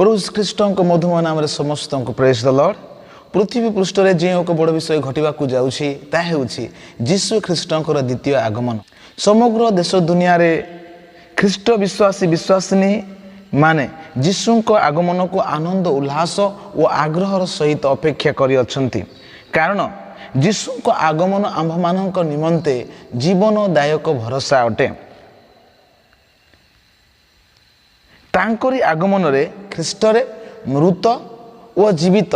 प्रभु ख्रीष्ट मधुमय नाम समस्त को प्रेज द लॉर्ड। पृथ्वी पृष्ठ में जो एक बड़ विषय घटवा जीशु ख्रीष्टर द्वितीय आगमन। समग्र देश दुनिया रे ख्रीष्ट विश्वासी विश्वासिनी माने जीशु आगमन को आनंद उल्लास और आग्रहर सहित अपेक्षा करी कारण जीशु आगमन आंभ मान निमंते जीवनदायक भरोसा अटे। तांकरी आगमन रे ख्रीष्टरे मृत और जीवित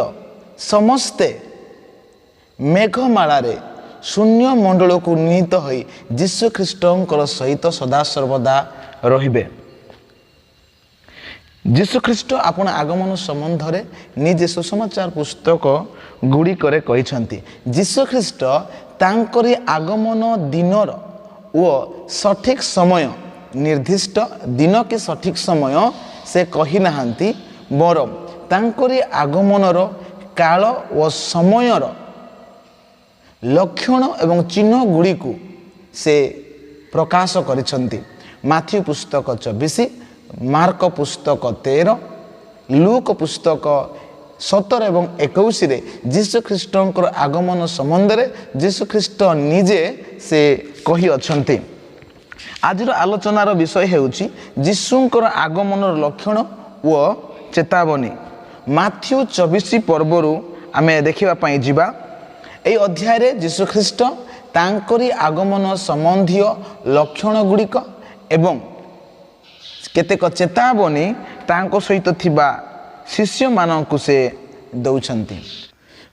समस्ते मेघमाला रे शून्य मंडल को निहित हो जीशु ख्रीष्टर सहित सदा सर्वदा रहिबे। जीशु ख्रीष्ट आपण आगमन संबंध रे निजे सुसमाचार पुस्तक गुड़िकरे कहिसंती जीशु ख्रीष्ट तांकरी आगमन दिनर ओ सठिक समय निर्दिष्ट दिन के सठिक समय से कही नाहंती बरम तांकरी आगमनर काल और समयर लक्षण एवं चिन्ह गुड़ी को से प्रकाश करिसंती। माथ्यू पुस्तक 24, मार्क पुस्तक 13, लूक पुस्तक 17 एवं 21 रे जीशु ख्रीष्टर आगमन संबंध रे जीशु ख्रीष्ट निजे से कही अछंती। आज आलोचनार विषय हेउची जीशुंकर आगमन लक्षण व चेतावनी। माथ्यू 24 पर्वरु आमे देखिबा पई जिबा। एई अध्याय रे जीशु ख्रीष्ट तांकरी आगमन संबंधी लक्षण गुड़िक एवं केतेक चेतावनी तांको सहित थिबा शिष्य मानकु से दौछंती।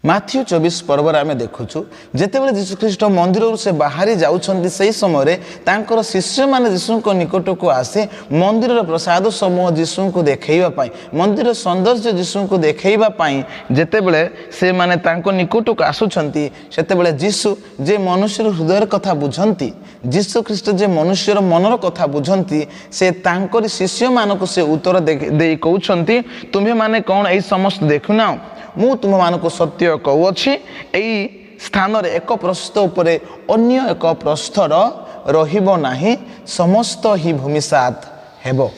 माथ्यू 24 पर्वर आमे देखुछु जेतेबेले जीशु ख्रीष्ट मंदिर से बाहरी जाउछंती सही समय रे तांकर शिष्य माने जीशु को निकट को आसे मंदिर प्रसाद समूह जीशु को देखैबा पई मंदिर सौंदर्य जीशु को देखैबा पई जेतेबेले से माने तांको निकट को आसुछंती सेतेबेले जीशु जे मनुष्यर हृदयर कथा बुझंती जीशु ख्रीष्ट जे मनुष्यर मनर कथा बुझंती से तांकर शिष्य मानक से उत्तर देई कहउछंती तुमे माने कोन एई समस्त देखुना मु तुम मानक सत्य कहूँगी यही स्थान रे एक प्रस्थ उपरे अन्य एक प्रस्थर रहिबो नाही समस्त ही भूमिसात हेबो।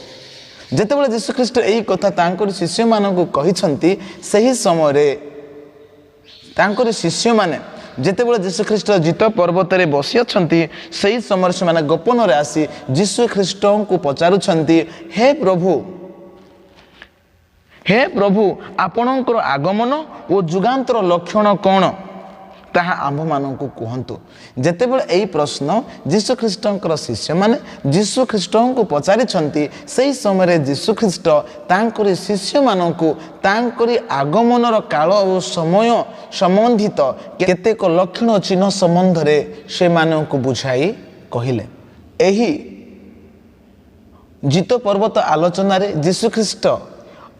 जेतेबेले जीशु ख्रीष्ट एही कथा तांकर शिष्य मानक कहिसंती सही समय रे तांकर शिष्य माने जेतेबेले जीशु ख्रीष्ट जित पर्वत रे बसी अछंती सही समय से माने गोपन रे आसी जीशु ख्रीष्ट को पचारुछंती हे प्रभु आपणकर आगमन और जुगांतर लक्षण कौन ताहा आंभ मानकु कहंतु। जेतेबेले एई प्रश्न जीशु ख्रीष्टंकर शिष्य माने जीशु ख्रीष्टंको पचारिछंती सही समय रे जीशु ख्रीष्ट तांकरी शिष्य मानकु तांकरी आगमनर काल और समय संबंधित केतेक लक्षण चिन्ह संबंध रे से मानकु बुझाई कहिले। एही जित पर्वत आलोचना रे जीशु ख्रीष्ट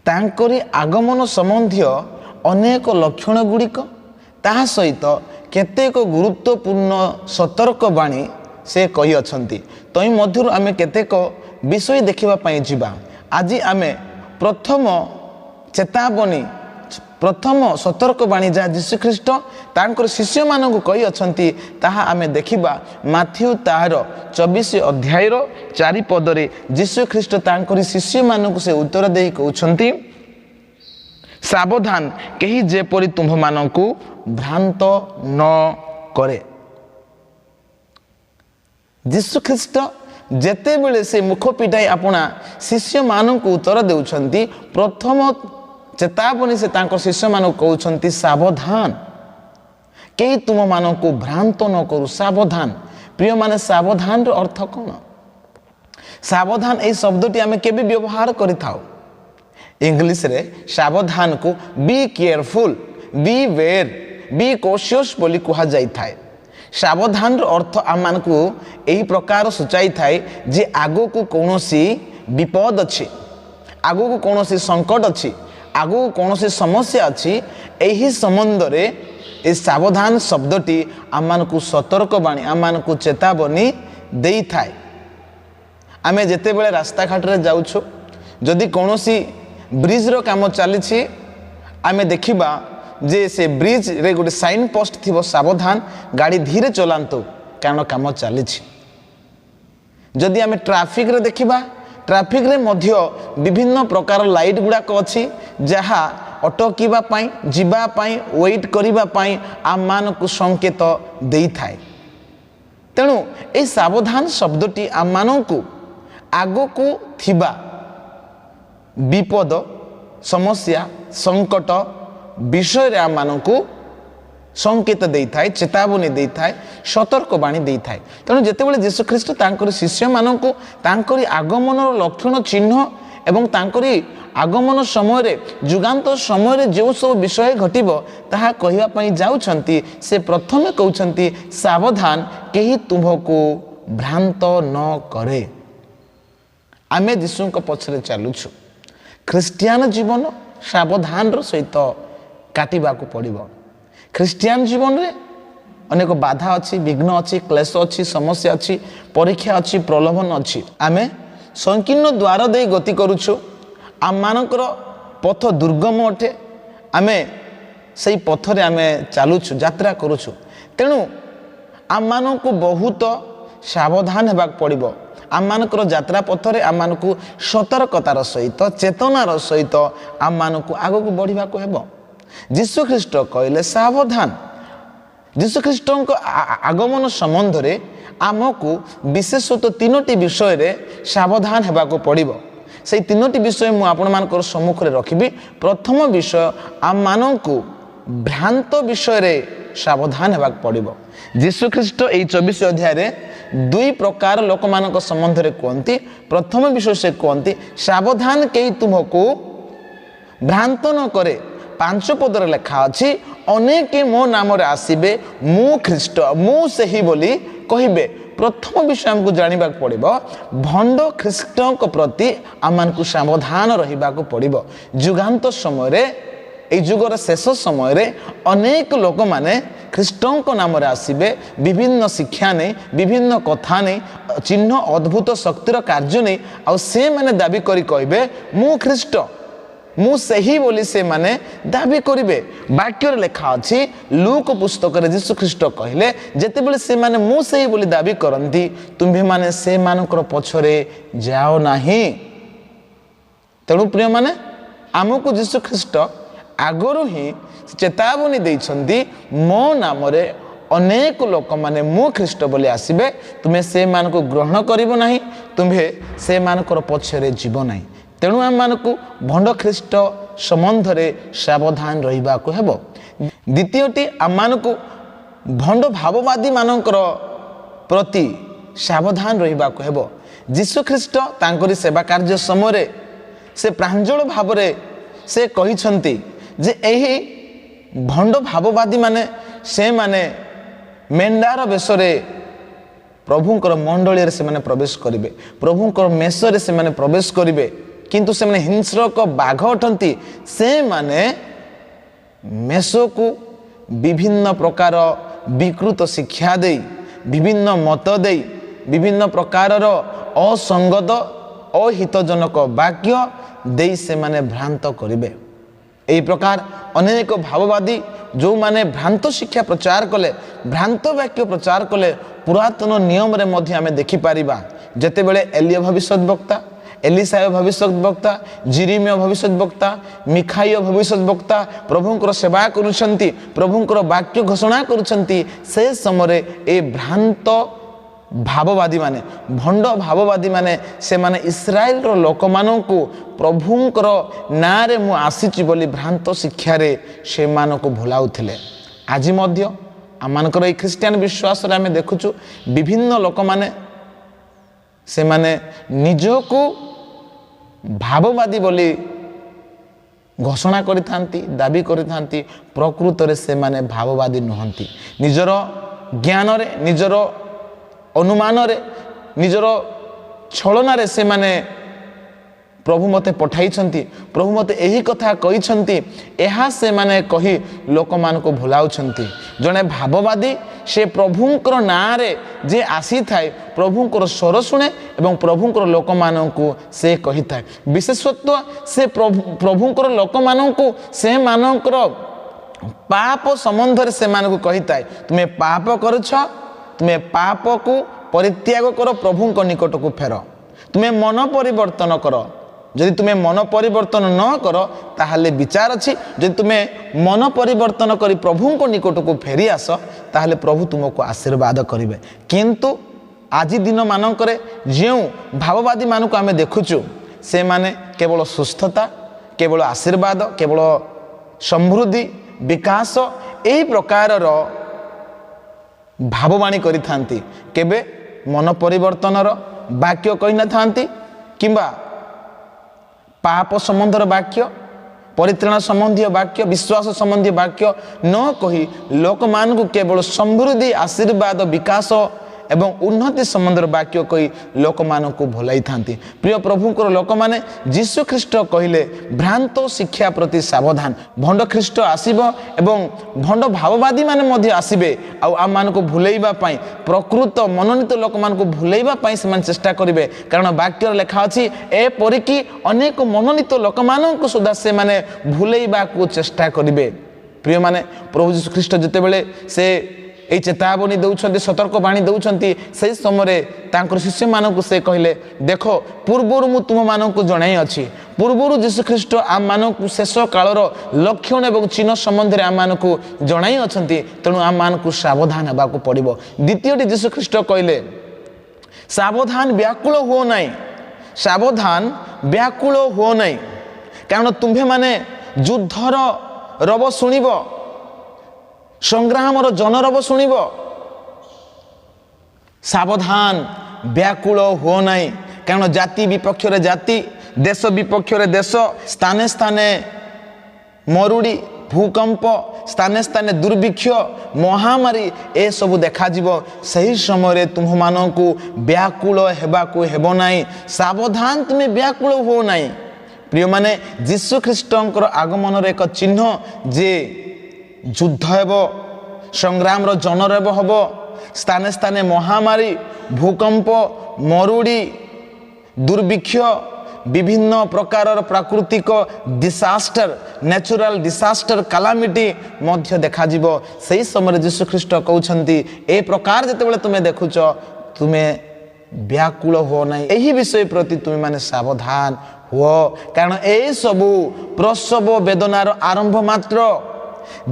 तांकरी आगमन संबंधी अनेक लक्षण गुड़िक ताहा सहित केतेक गुरुत्वपूर्ण सतर्क बाणी से कही अछंती। तई मध्यरु आमे केतेक विषय देखिबा पई जिबा। आज आमे प्रथम चेतावनी प्रथम सतर्क बाणी जा जीशु ख्रीष्ट तांकर शिष्य मानकु कही अछंती ताहा आमे देखिबा। माथ्यू ताहार 24 अध्याय 4 पद रे जीशु ख्रीष्ट तांकर शिष्य मानकु से उत्तर देई कहउछंती सावधान केही जेपरि तुम मानकु भ्रांत न करे। जीशु ख्रीष्ट जेतेबेले से मुख पिटाई अपना शिष्य मानकु उत्तर देउछंती प्रथम चेतावनी से तांकर शिष्य मानक कहउछंती सावधान केही तुम मानकु भ्रांत न करू। सावधान प्रिय माने सावधान रो अर्थ कोन? सावधान ए शब्दटी आमे केबे व्यवहार करि थाउ। इंग्लिश रे सावधान को be careful be aware be cautious बोली कहा जाई थाए। सावधान रो अर्थ आमानकु एही प्रकार सूचाई थाए जे आगो को कोनोसी विपद अछि, आगो को कोनोसी संकट अछि, आगो को कोनोसी समस्या अछि एही संबंध रे ए सावधान शब्दटी आमानकु सतर्क बाणी आमानकु चेतावनी देई थाए। आमे जेतेबेले रास्ता घाट रे जाउछु जदि कोनोसी ब्रिज रो काम चली आमे देखिबा जे से ब्रिज रे गोटे साइन पोस्ट थिबो सावधान गाड़ी धीरे चलांतो कारण काम चली। जदि आमे ट्रैफिक रे देखिबा ट्राफिक रे मध्य विभिन्न प्रकार लाइट गुड़ाक अच्छी जहा अटकिबा पाई जीवा पाई वेट करिबा पाई आम मानकु संकेत देई थाए। तेणु ए सावधान शब्दटी आम मानकु आगकु थिबा विपद समस्या संकट विषय रे आम मानकु संकेत देई थाए, चेतावनी देई थाए, सतर्कवाणी देई थाए। तेणु जेतेबेले यीशु ख्रीष्ट तांकर शिष्य मानकु तांकरी आगमनर लक्षण चिन्ह एवं तांकरी आगमन समय रे जुगांत समय रे जो सब विषय घटिबो ताहा कहिबा पई जाउछंती से प्रथमे कहउछंती सावधान केही तुमको भ्रांत न करे। आमे यीशु को पछरे चालुछु ख्रिस्टियान जीवन सावधान रो सहित काटिबा को पड़िबो। ख्रिस्टियान जीवन रे अनेक बाधा अच्छी, विघ्न अच्छी, क्लेश अच्छी, समस्या अच्छी, परीक्षा अच्छी, प्रलोभन अच्छी। आमे संकीर्ण द्वार दे गति करुछु। आम मानकर पथ दुर्गम अटे। आमे सही पथरे आमे चालुछु, यात्रा करुछु। तेणु आम मानकु बहुत सावधान हेबाक पड़िबो। आम मानकर यात्रा पथरे आम मानकु सतर्कतार सहित चेतनार सहित आम मानकु आगकु बढ़िबाको हेबो। यीशु ख्रीष्ट कहले सावधान। यीशु ख्रीष्ट आगमन संबंध रे आमको विशेषतः तीनोटी विषय रे सावधान हेबाको पड़िबो। से तीनोटी विषय मु आपण मानकर सम्मुख रे रखिबी। प्रथम विषय आम मानकु भ्रांत विषय रे सावधान हेबाक पड़िबो। यीशु ख्रीष्ट एई 24 अध्याय रे दुई प्रकार लोक मानक संबंध रे कहंती। प्रथम विषय से कहंती सावधान केही तुमको भ्रांत न करे। 5 पदर लेखा अछि अनेके मो नाम रे आसीबे मु ख्रीष्ट मु सही बोली कहिबे। प्रथम विषय हमको जानिबा पड़िबो भंड ख्रीष्टक प्रति आमनकु सावधान रहिबा को पड़िबो। जुगांत समय रे ए जुगर शेष समय रे अनेक लोक माने ख्रीष्टक नाम रे आसीबे विभिन्न शिक्षा नै विभिन्न कथा नै चिन्ह अद्भुत शक्तिर कार्य नै आ से माने दाबी करी कहिबे मु ख्रीष्ट मु सही बोली से माने दाबी करिवे। वाक्य रे लेखा अछि लूक पुस्तक रे यीशु ख्रीष्ट कहले जेतेबेले से माने मु सही बोली दाबी करंती तुम्हे माने से मानकर पछरे जाओ नाही। तेणु प्रिय माने आमको यीशु ख्रीष्ट आगरु ही चेतावनी दैछंती मो नाम रे अनेक लोक माने मु ख्रीष्ट बोली आसीबे तुम्हे से मानको ग्रहण करिवो नाही, तुम्हे से मानकर पछरे जीव नाही। तेणु आम मानकु भंड ख्रीष्ट संबंध रे सावधान रहिबा को हेबो। द्वितीयटी आम मानकु भंड भाववादी मानकर प्रति सावधान रहिबा को हेबो। यीशु ख्रीष्ट तांकरी सेवा कार्य समय रे से प्रांजल भाव रे से कहिसंती जे एही भंड भाववादी माने से माने मेंढार बेशरे प्रभुंकर मंडली रे से माने प्रवेश करिवे, प्रभुंकर मेष रे से माने प्रवेश करिवे, किंतु से माने हिंस्रक बाघ अटंती। से माने मेष को विभिन्न प्रकार विकृत शिक्षा दे विभिन्न मत दे विभिन्न प्रकार असंगत अहितजनक वाक्य दे से माने भ्रांत करिवे। एही प्रकार अनेक भाववादी जो माने भ्रांत शिक्षा प्रचार कले भ्रांत वाक्य प्रचार कले पुरातन नियम रे मध्य आमे देखि पारिबा। जेतेबेले एलिया भविष्यत वक्ता, एलिसाया भविष्यत वक्ता, जिरिमिया भविष्यत वक्ता, मिखाइया भविष्यत वक्ता प्रभुंकर सेवा करुछंती, प्रभुंकर वाक्य घोषणा करुछंती, से समय ए भ्रांत भाववादी माने भंड भाववादी माने से माने इस्राएल रो लोक मानकु प्रभुंकर नारे मु आसीची बोली भ्रांत शिक्षा रे से मानको भुलाउथिले। आज मध्य आमानकर ए ख्रिस्टियन विश्वास रे आमे देखुछु विभिन्न लोक माने से माने निजको भाववादी बोली घोषणा करिथांती, दाबी करिथांती, प्रकृत रे से माने भाववादी नहंती। निजर ज्ञान रे निजर अनुमान रे निजर छलना रे से माने प्रभु मते पठाइछंती, प्रभु मते एही कथा कहिछंती, एहा से माने कही लोक मान को भुलाउछंती। जने भाववादी से प्रभुंकर नाम रे जे आसी थाए प्रभुंकर स्वर शुणे एवं प्रभुंकर लोक माननकु से कही थाए। विशेषत्व से प्रभुंकर लोक माननकु से मानकर पाप संबंध रे से मानकु कही थाए तुमे पाप करछ, तुमे पाप को परित्याग कर प्रभुंक निकट को फेर, ତୁମେ ମନ ପରିବର୍ତ୍ତନ କର। ଯଦି ତୁମେ ମନ ପରିବର୍ତ୍ତନ ନ କର ତାହେଲେ ବିଚାର ଅଛି। ଯଦି ତୁମେ ମନ ପରିବର୍ତ୍ତନ କରି ପ୍ରଭୁଙ୍କ ନିକଟକୁ ଫେରି ଆସ ତାହେଲେ ପ୍ରଭୁ ତୁମକୁ ଆଶୀର୍ବାଦ କରିବେ। କିନ୍ତୁ ଆଜି ଦିନମାନଙ୍କରେ ଯେଉଁ ଭାବବାଦୀମାନଙ୍କୁ ଆମେ ଦେଖୁଛୁ ସେମାନେ କେବଳ ସୁସ୍ଥତା, କେବଳ ଆଶୀର୍ବାଦ, କେବଳ ସମୃଦ୍ଧି, ବିକାଶ ଏହି ପ୍ରକାରର ଭାବବାଣୀ କରିଥାନ୍ତି। କେବେ ମନ ପରିବର୍ତ୍ତନର ବାକ୍ୟ କହିନଥାନ୍ତି କିମ୍ବା ପାପ ସମ୍ବନ୍ଧର ବାକ୍ୟ, ପରିତ୍ରାଣ ସମ୍ବନ୍ଧୀୟ ବାକ୍ୟ, ବିଶ୍ୱାସ ସମ୍ବନ୍ଧୀୟ ବାକ୍ୟ ନ କହି ଲୋକମାନଙ୍କୁ କେବଳ ସମୃଦ୍ଧି, ଆଶୀର୍ବାଦ, ବିକାଶ ଏବଂ ଉନ୍ନତି ସମ୍ବନ୍ଧର ବାକ୍ୟ କହି ଲୋକମାନଙ୍କୁ ଭୁଲାଇଥାନ୍ତି। ପ୍ରିୟ ପ୍ରଭୁଙ୍କର ଲୋକମାନେ ଯୀଶୁ ଖ୍ରୀଷ୍ଟ କହିଲେ ଭ୍ରାନ୍ତ ଶିକ୍ଷା ପ୍ରତି ସାବଧାନ। ଭଣ୍ଡ ଖ୍ରୀଷ୍ଟ ଆସିବ ଏବଂ ଭଣ୍ଡ ଭାବବାଦୀମାନେ ମଧ୍ୟ ଆସିବେ ଆଉ ଆମମାନଙ୍କୁ ଭୁଲେଇବା ପାଇଁ, ପ୍ରକୃତ ମନୋନୀତ ଲୋକମାନଙ୍କୁ ଭୁଲେଇବା ପାଇଁ ସେମାନେ ଚେଷ୍ଟା କରିବେ। କାରଣ ବାକ୍ୟରେ ଲେଖା ଅଛି ଏପରିକି ଅନେକ ମନୋନୀତ ଲୋକମାନଙ୍କୁ ସୁଦ୍ଧା ସେମାନେ ଭୁଲେଇବାକୁ ଚେଷ୍ଟା କରିବେ। ପ୍ରିୟମାନେ, ପ୍ରଭୁ ଯୀଶୁ ଖ୍ରୀଷ୍ଟ ଯେତେବେଳେ ସେ এই ଚେତାବନୀ ଦେଉଛନ୍ତି, ସତର୍କବାଣୀ ଦେଉଛନ୍ତି, ସେହି ସମୟରେ ତାଙ୍କର ଶିଷ୍ୟମାନଙ୍କୁ ସେ କହିଲେ ଦେଖ ପୂର୍ବରୁ ମୁଁ ତୁମମାନଙ୍କୁ ଜଣାଇଅଛି। ପୂର୍ବରୁ ଯୀଶୁଖ୍ରୀଷ୍ଟ ଆମମାନଙ୍କୁ ଶେଷ କାଳର ଲକ୍ଷଣ ଏବଂ ଚିହ୍ନ ସମ୍ବନ୍ଧରେ ଆମମାନଙ୍କୁ ଜଣାଇଅଛନ୍ତି। ତେଣୁ ଆମମାନଙ୍କୁ ସାବଧାନ ହେବାକୁ ପଡ଼ିବ। ଦ୍ୱିତୀୟଟି ଯୀଶୁଖ୍ରୀଷ୍ଟ କହିଲେ ସାବଧାନ ବ୍ୟାକୁଳ ହୁଅ ନାହିଁ, ସାବଧାନ ବ୍ୟାକୁଳ ହୁଅ ନାହିଁ, କାରଣ ତୁମ୍ଭେମାନେ ଯୁଦ୍ଧର ରବ ଶୁଣିବ, ସଂଗ୍ରାମର ଜନରବ ଶୁଣିବ। ସାବଧାନ ବ୍ୟାକୁଳ ହୁଅ ନାହିଁ, କାରଣ ଜାତି ବିପକ୍ଷରେ ଜାତି, ଦେଶ ବିପକ୍ଷରେ ଦେଶ, ସ୍ଥାନେ ସ୍ଥାନେ ମରୁଡ଼ି, ଭୂକମ୍ପ, ସ୍ଥାନେ ସ୍ଥାନେ ଦୁର୍ଭିକ୍ଷ, ମହାମାରୀ ଏସବୁ ଦେଖାଯିବ। ସେହି ସମୟରେ ତୁମମାନଙ୍କୁ ବ୍ୟାକୁଳ ହେବାକୁ ହେବ ନାହିଁ। ସାବଧାନ ତୁମେ ବ୍ୟାକୁଳ ହୁଅ ନାହିଁ। ପ୍ରିୟମାନେ, ଯୀଶୁଖ୍ରୀଷ୍ଟଙ୍କର ଆଗମନର ଏକ ଚିହ୍ନ ଯେ ଯୁଦ୍ଧ ହେବ, ସଂଗ୍ରାମର ଜନରବ ହେବ, ସ୍ଥାନେ ସ୍ଥାନେ ମହାମାରୀ, ଭୂକମ୍ପ, ମରୁଡ଼ି, ଦୁର୍ଭିକ୍ଷ, ବିଭିନ୍ନ ପ୍ରକାରର ପ୍ରାକୃତିକ ଡିସାଷ୍ଟର, ନ୍ୟାଚୁରାଲ ଡିସାଷ୍ଟର, କାଲାମିଟି ମଧ୍ୟ ଦେଖାଯିବ। ସେହି ସମୟରେ ଯୀଶୁଖ୍ରୀଷ୍ଟ କହୁଛନ୍ତି ଏ ପ୍ରକାର ଯେତେବେଳେ ତୁମେ ଦେଖୁଛ ତୁମେ ବ୍ୟାକୁଳ ହୁଅ ନାହିଁ। ଏହି ବିଷୟ ପ୍ରତି ତୁମେମାନେ ସାବଧାନ ହୁଅ, କାରଣ ଏସବୁ ପ୍ରସବ ବେଦନାର ଆରମ୍ଭ ମାତ୍ର।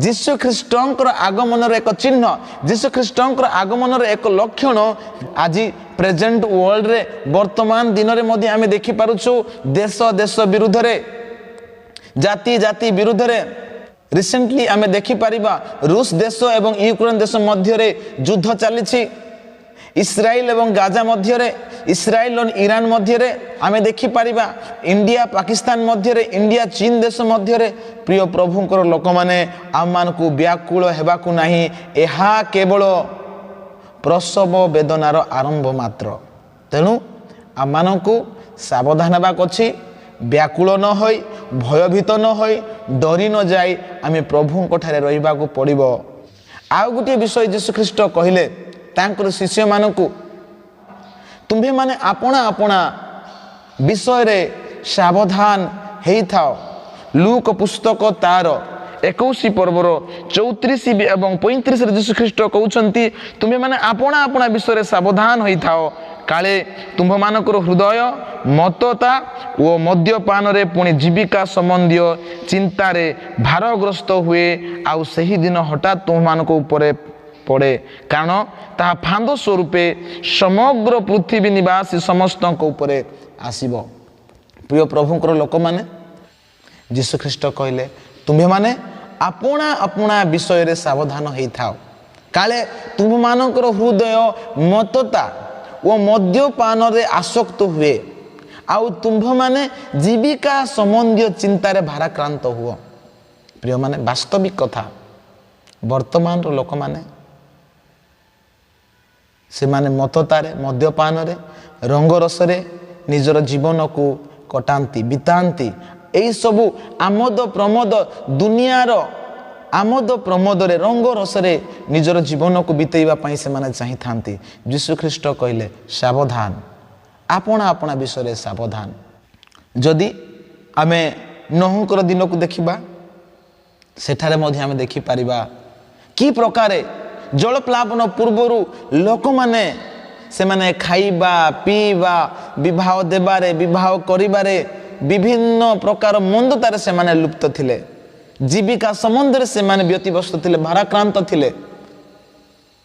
ଯୀଶୁଖ୍ରୀଷ୍ଟଙ୍କର ଆଗମନର ଏକ ଚିହ୍ନ, ଯୀଶୁଖ୍ରୀଷ୍ଟଙ୍କର ଆଗମନର ଏକ ଲକ୍ଷଣ ଆଜି ପ୍ରେଜେଣ୍ଟ ୱାର୍ଲଡରେ, ବର୍ତ୍ତମାନ ଦିନରେ ମଧ୍ୟ ଆମେ ଦେଖିପାରୁଛୁ। ଦେଶ ଦେଶ ବିରୁଦ୍ଧରେ, ଜାତି ଜାତି ବିରୁଦ୍ଧରେ ରିସେଣ୍ଟଲି ଆମେ ଦେଖିପାରିବା ରୁଷ ଦେଶ ଏବଂ ୟୁକ୍ରେନ ଦେଶ ମଧ୍ୟରେ ଯୁଦ୍ଧ ଚାଲିଛି। ଇସ୍ରାଏଲ ଏବଂ ଗାଜା ମଧ୍ୟରେ, ଇସ୍ରାଏଲ ଏବଂ ଇରାନ ମଧ୍ୟରେ ଆମେ ଦେଖିପାରିବା, ଇଣ୍ଡିଆ ପାକିସ୍ତାନ ମଧ୍ୟରେ, ଇଣ୍ଡିଆ ଚୀନ ଦେଶ ମଧ୍ୟରେ। ପ୍ରିୟ ପ୍ରଭୁଙ୍କର ଲୋକମାନେ ଆମମାନଙ୍କୁ ବ୍ୟାକୁଳ ହେବାକୁ ନାହିଁ। ଏହା କେବଳ ପ୍ରସବ ବେଦନାର ଆରମ୍ଭ ମାତ୍ର। ତେଣୁ ଆମମାନଙ୍କୁ ସାବଧାନ ହେବାକୁ ଅଛି। ବ୍ୟାକୁଳ ନ ହୋଇ, ଭୟଭୀତ ନ ହୋଇ, ଡରି ନ ଯାଇ ଆମେ ପ୍ରଭୁଙ୍କ ଠାରେ ରହିବାକୁ ପଡ଼ିବ। ଆଉ ଗୋଟିଏ ବିଷୟ ଯୀଶୁଖ୍ରୀଷ୍ଟ କହିଲେ ତାଙ୍କର ଶିଷ୍ୟମାନଙ୍କୁ, ତୁମ୍ଭେମାନେ ଆପଣା ଆପଣା ବିଷୟରେ ସାବଧାନ ହେଇଥାଅ। ଲୁକ ପୁସ୍ତକ ତାର 21 ପର୍ବର 34 ଏବଂ 35ରେ ଯୀଶୁଖ୍ରୀଷ୍ଟ କହୁଛନ୍ତି ତୁମ୍ଭେମାନେ ଆପଣା ଆପଣା ବିଷୟରେ ସାବଧାନ ହୋଇଥାଅ, କାଳେ ତୁମ୍ଭମାନଙ୍କର ହୃଦୟ ମତ୍ତତା ଓ ମଦ୍ୟପାନରେ ପୁଣି ଜୀବିକା ସମ୍ବନ୍ଧୀୟ ଚିନ୍ତାରେ ଭାରଗ୍ରସ୍ତ ହୁଏ, ଆଉ ସେହିଦିନ ହଠାତ୍ ତୁମ୍ଭମାନଙ୍କ ଉପରେ ପଡ଼େ, କାରଣ ତାହା ଫାନ୍ଦ ସ୍ୱରୂପେ ସମଗ୍ର ପୃଥିବୀ ନିବାସୀ ସମସ୍ତଙ୍କ ଉପରେ ଆସିବ। ପ୍ରିୟ ପ୍ରଭୁଙ୍କର ଲୋକମାନେ, ଯୀଶୁଖ୍ରୀଷ୍ଟ କହିଲେ ତୁମ୍ଭେମାନେ ଆପଣା ଆପଣା ବିଷୟରେ ସାବଧାନ ହେଇଥାଅ, କାଳେ ତୁମ୍ଭମାନଙ୍କର ହୃଦୟ ମତ୍ତତା ଓ ମଦ୍ୟପାନରେ ଆସକ୍ତ ହୁଏ, ଆଉ ତୁମ୍ଭମାନେ ଜୀବିକା ସମ୍ବନ୍ଧୀୟ ଚିନ୍ତାରେ ଭାରାକ୍ରାନ୍ତ ହୁଅ। ପ୍ରିୟମାନେ, ବାସ୍ତବିକ କଥା, ବର୍ତ୍ତମାନର ଲୋକମାନେ ସେମାନେ ମତ୍ତତାରେ, ମଦ୍ୟପାନରେ, ରଙ୍ଗରସରେ ନିଜର ଜୀବନକୁ କଟାନ୍ତି, ବିତାନ୍ତି। ଏହିସବୁ ଆମୋଦ ପ୍ରମୋଦ, ଦୁନିଆର ଆମୋଦ ପ୍ରମୋଦରେ, ରଙ୍ଗରସରେ ନିଜର ଜୀବନକୁ ବିତେଇବା ପାଇଁ ସେମାନେ ଚାହିଁଥାନ୍ତି। ଯୀଶୁଖ୍ରୀଷ୍ଟ କହିଲେ ସାବଧାନ, ଆପଣା ଆପଣା ବିଷୟରେ ସାବଧାନ। ଯଦି ଆମେ ନୋହଙ୍କର ଦିନକୁ ଦେଖିବା, ସେଠାରେ ମଧ୍ୟ ଆମେ ଦେଖିପାରିବା କି ପ୍ରକାରେ ଜଳପ୍ଲାବନ ପୂର୍ବରୁ ଲୋକମାନେ ସେମାନେ ଖାଇବା ପିଇବା ବିବାହ ଦେବାରେ ବିବାହ କରିବାରେ ବିଭିନ୍ନ ପ୍ରକାର ମନ୍ଦତାରେ ସେମାନେ ଲୁପ୍ତ ଥିଲେ। ଜୀବିକା ସମ୍ବନ୍ଧରେ ସେମାନେ ବ୍ୟତିବ୍ୟସ୍ତ ଥିଲେ, ଭାରାକ୍ରାନ୍ତ ଥିଲେ।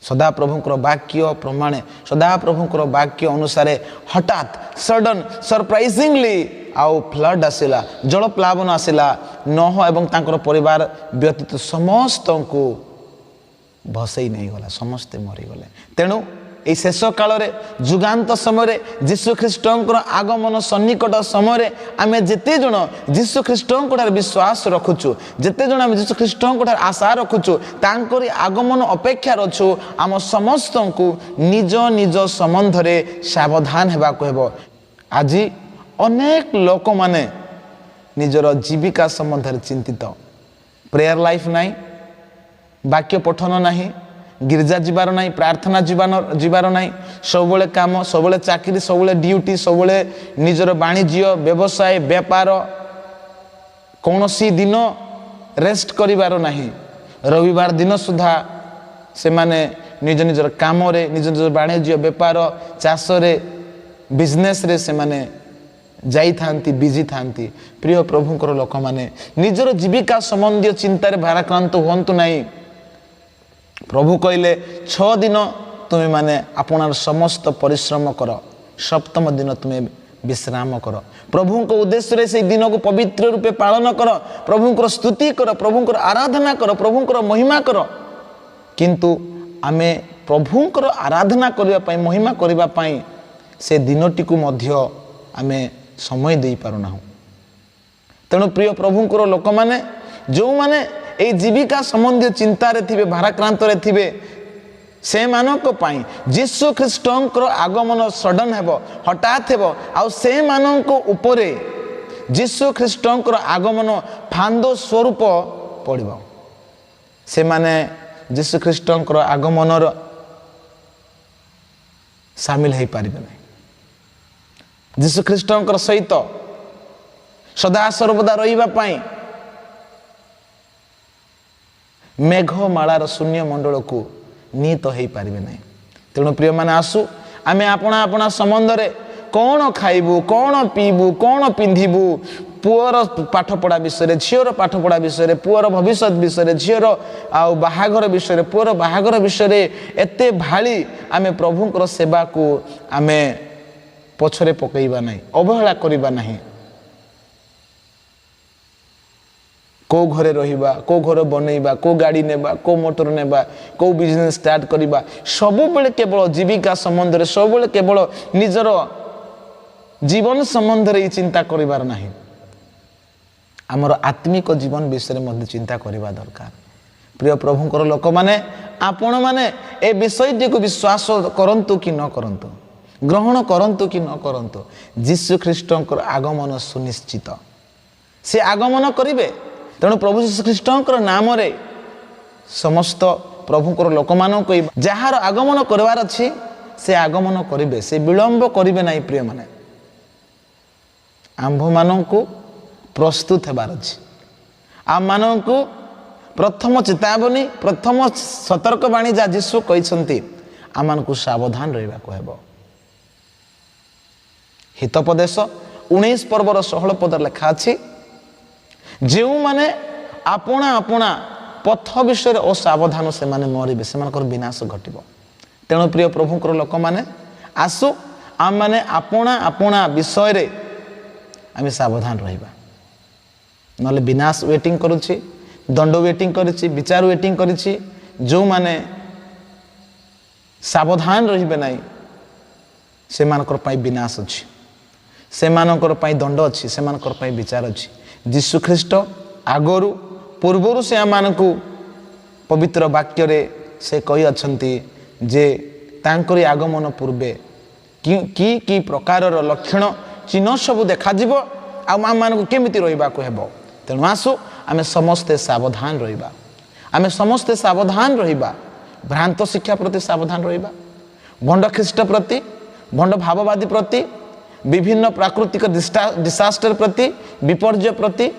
ସଦାପ୍ରଭୁଙ୍କର ବାକ୍ୟ ପ୍ରମାଣେ, ସଦାପ୍ରଭୁଙ୍କର ବାକ୍ୟ ଅନୁସାରେ ହଠାତ୍ ସଡନ୍ ସରପ୍ରାଇଜିଂଲି ଆଉ ଫ୍ଲଡ୍ ଆସିଲା, ଜଳପ୍ଲାବନ ଆସିଲା। ନୋହ ଏବଂ ତାଙ୍କର ପରିବାର ବ୍ୟତୀତ ସମସ୍ତଙ୍କୁ ଭସେଇ ନେଇଗଲା, ସମସ୍ତେ ମରିଗଲେ। ତେଣୁ এই শেষ কাଳରେ ଯୁଗାନ୍ତ ସମୟରେ ଯୀଶୁଖ୍ରୀଷ୍ଟଙ୍କର ଆଗମନ ସନ୍ନିକଟ ସମୟରେ ଆମେ ଯେତେଜଣ ଯୀଶୁଖ୍ରୀଷ୍ଟଙ୍କଠାରେ ବିଶ୍ୱାସ ରଖୁଛୁ, ଯେତେଜଣ ଆମେ ଯୀଶୁଖ୍ରୀଷ୍ଟଙ୍କଠାରେ ଆଶା ରଖୁଛୁ, ତାଙ୍କରି ଆଗମନ ଅପେକ୍ଷାରେ ଅଛୁ, ଆମ ସମସ୍ତଙ୍କୁ ନିଜ ନିଜ ସମ୍ବନ୍ଧରେ ସାବଧାନ ହେବାକୁ ହେବ। ଆଜି ଅନେକ ଲୋକମାନେ ନିଜର ଜୀବିକା ସମ୍ବନ୍ଧରେ ଚିନ୍ତିତ। ପ୍ରେୟାର ଲାଇଫ୍ ନାହିଁ, ବାକ୍ୟ ପଠନ ନାହିଁ, गिर्जा जीवार नहीं, प्रार्थना जीवार नहीं, सबुले काम, सबुले चाकरी, सबुले ड्यूटी, सबुले निजर वाणिज्य व्यवसाय व्यापार, कौनसी दिन रेस्ट करिवार नहीं। रविवार दिन सुधा से माने निज निजर काम रे, निज निजर वाणिज्य व्यापार चाष रे बिजनेस रे से माने जाई थांती, बिजी थांती। प्रिय प्रभुंकर लोक माने निजर जीविका संबंधी चिंतार भाराक्रांत हुंतु नहीं। प्रभु कहले 6 दिन तुम्हें माने अपनार समस्त परिश्रम कर, सप्तम दिन तुम्हें विश्राम कर। प्रभु को उद्देश्य रे से दिन को पवित्र रूपे पालन कर, प्रभु को स्तुति कर, प्रभु को आराधना कर, प्रभु को महिमा कर। किंतु आमे प्रभु को आराधना करबा पई, महिमा करबा पई से दिनटी को मध्य आमे समय दे पारुना। तेणु प्रिय प्रभु को लोक माने जो माने ए जीविका संबंधी चिंतार थे, भाराक्रांत थे, से मानक पाई जीशु ख्रीष्टंकर आगमन सडन हेबो, हठात हेबो। आउ से मानक उपरे जीशु ख्रीष्टंकर आगमन फांदो स्वरूप पड़िबो। से माने जीशु ख्रीष्टंकर आगमनर शामिल हो पारिबे नहीं। जीशु ख्रीष्टंकर सहित सदा सर्वदा रहिबा पाई मेघमालार शून्य मंडल को नीत हो पारिबे नहीं। तेणु प्रिय माने आसु आमे अपना अपना संबंध रे कौन खाइबू, कौन पीबू, कौन पिंधिबू, पुअर पाठपढ़ा विषय, झीर पाठपढ़ा विषय, पुअर भविष्य विषय, झीर आउ बाहाघर विषय, पुअर बाहाघर विषय एते भाली आमे प्रभुंकर सेवा को आमे पछरे पकईबा नहीं, अवहेला करिबा नहीं। को घरे रहिबा, को घर बनैबा, को गाड़ी नेबा, को मोटर नेबा, को बिजनेस स्टार्ट करिबा, सब बेले केवल जीविका संबंध रे, सब बेले केवल निजर जीवन संबंध रे चिंता करिबार नाही। हमर आत्मिक जीवन विषय मध्ये चिंता करिबा दरकार। प्रिय प्रभुंकर लोक माने आपण माने ए विषयटी को विश्वास करंतु कि न करंतु, ग्रहण करंतु कि न करंतु, जीशु ख्रीष्टंकर आगमन सुनिश्चित। से आगमन करिवे। तेणु प्रभु जीशु ख्रीष्टंकर नाम रे समस्त प्रभुंकर लोक मानक जार आगमन करवार अछि से आगमन करिवे, से विलंब करिवे नहीं। प्रिय माने आंभ मानकु प्रस्तुत हेबार अछि। आम मानकु प्रथम चेतावनी, प्रथम सतर्क बाणी जा जीशु कहिसंती, आम मानकु सावधान रहिबा को हेबो। हितोपदेश 19 पर्वर 16 पद लिखा अछि, जो माने अपना अपना पथ विषय असावधान से माने मरिबे, से मानकर विनाश घटिबो। तेणु प्रिय प्रभुंकर लोक माने आसु आम माने अपना अपना विषय रे आमे सावधान रहिबा, नले विनाश वेटिंग करूछि, दंड वेटिंग करिछि, विचार वेटिंग करिछि। जो माने सावधान रहिबे नाही से मानकर पई विनाश अछि, से मानकर पई दंड अछि, से मानकर पई विचार अछि। जीशु ख्रीष्ट आगरु पूर्वरु से आमानकु पवित्र वाक्य रे से कहि अछंती जे तांकरी आगमन पूर्वे की प्रकारर लक्षण चिन्ह सब देखा जिवो, आ आमानकु केमिति रहिबा को हेबो। तेणु आसु आमे समस्ते सावधान रहिबा, आमे समस्ते सावधान रहिबा। भ्रांत शिक्षा प्रति सावधान रहिबा, भंड ख्रीष्ट प्रति, भंड भाववादी प्रति, विभिन्न प्राकृतिक डिसास्टर प्रति, विपर्य प्रति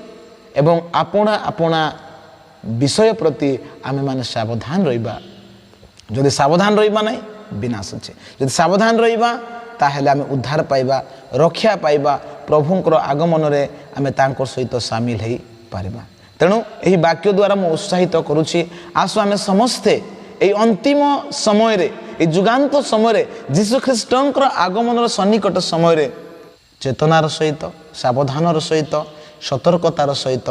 एवं अपना अपना विषय प्रति आमे माने सावधान रहिबा। जदि सावधान रहिबा नहीं विनाश अच्छे जदि सावधान रहिबा ताहेले आमे उद्धार पाइबा रक्षा पाइबा प्रभुंकर आगमन रे आमे तांकर सहित सामिल हेई पारिबा। तेणु यही वाक्य द्वारा मु उत्साहित करुछि आसु आमे समस्ते এই अंतिम समय रे जुगांत समय जीशु ख्रीष्टर आगमन सन्निकट समय चेतनार सहित सावधानर सहित सतर्कतार सहित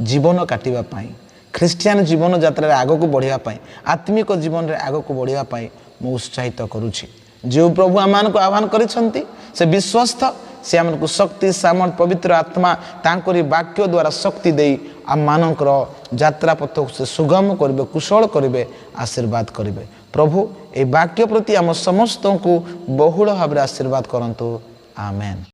जीवन काटिबा पाई ख्रीस्टियान जीवन यात्रा आग को बढ़ापी आत्मिक जीवन में आग को बढ़ापी मु उत्साहित करुछि। जो प्रभु आम को आह्वान करिसेंती से विश्वस्त से आमको शक्ति सामर्थ पवित्र आत्मा तांकरी वाक्य द्वारा शक्ति दे आम मानकर यात्रा पथ से सुगम करेंगे कुशल करेंगे आशीर्वाद करेंगे। प्रभु ए वाक्य प्रति आम समस्त को बहुल भाव आशीर्वाद करंतु आमेन।